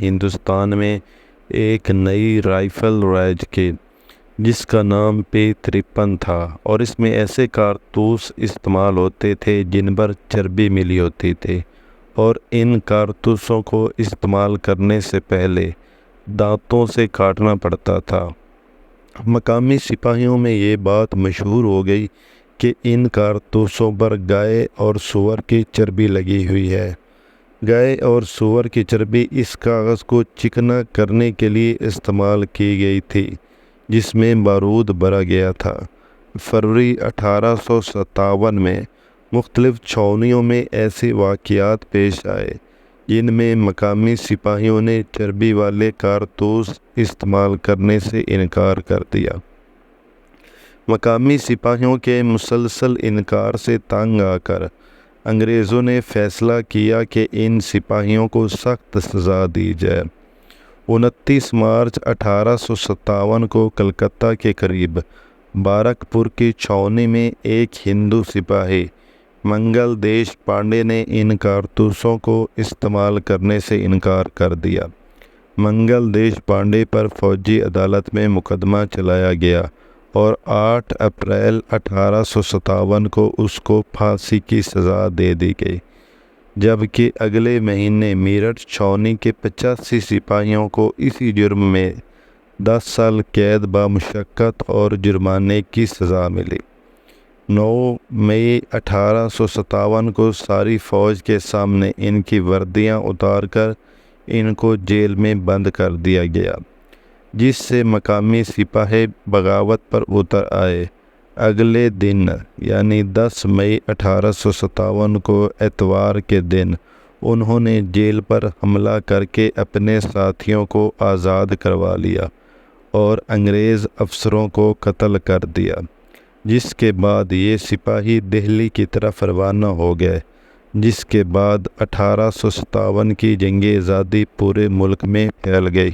ہندوستان میں ایک نئی رائفل رائج کی جس کا نام P-53 تھا، اور اس میں ایسے کارتوس استعمال ہوتے تھے جن پر چربی ملی ہوتی تھی، اور ان کارتوسوں کو استعمال کرنے سے پہلے دانتوں سے کاٹنا پڑتا تھا۔ مقامی سپاہیوں میں یہ بات مشہور ہو گئی کہ ان کارتوسوں پر گائے اور سور کی چربی لگی ہوئی ہے۔ گائے اور سور کی چربی اس کاغذ کو چکنا کرنے کے لیے استعمال کی گئی تھی جس میں بارود بھرا گیا تھا۔ فروری 1857 میں مختلف چھاؤنیوں میں ایسے واقعات پیش آئے جن میں مقامی سپاہیوں نے چربی والے کارتوس استعمال کرنے سے انکار کر دیا۔ مقامی سپاہیوں کے مسلسل انکار سے تنگ آ کر انگریزوں نے فیصلہ کیا کہ ان سپاہیوں کو سخت سزا دی جائے۔ 29 مارچ 1857 کو کلکتہ کے قریب بارکپور کی چھاؤنی میں ایک ہندو سپاہی منگل دیش پانڈے نے ان کارتوسوں کو استعمال کرنے سے انکار کر دیا۔ منگل دیش پانڈے پر فوجی عدالت میں مقدمہ چلایا گیا اور 8 اپریل 1857 کو اس کو پھانسی کی سزا دے دی گئی، جبکہ اگلے مہینے میرٹھ چھاؤنی کے 85 سپاہیوں کو اسی جرم میں 10 سال قید بامشقت اور جرمانے کی سزا ملی۔ 9 مئی 1857 کو ساری فوج کے سامنے ان کی وردیاں اتار کر ان کو جیل میں بند کر دیا گیا، جس سے مقامی سپاہی بغاوت پر اتر آئے۔ اگلے دن یعنی 10 مئی 1857 کو اتوار کے دن انہوں نے جیل پر حملہ کر کے اپنے ساتھیوں کو آزاد کروا لیا اور انگریز افسروں کو قتل کر دیا، جس کے بعد یہ سپاہی دہلی کی طرف روانہ ہو گئے، جس کے بعد 1857 کی جنگ آزادی پورے ملک میں پھیل گئی۔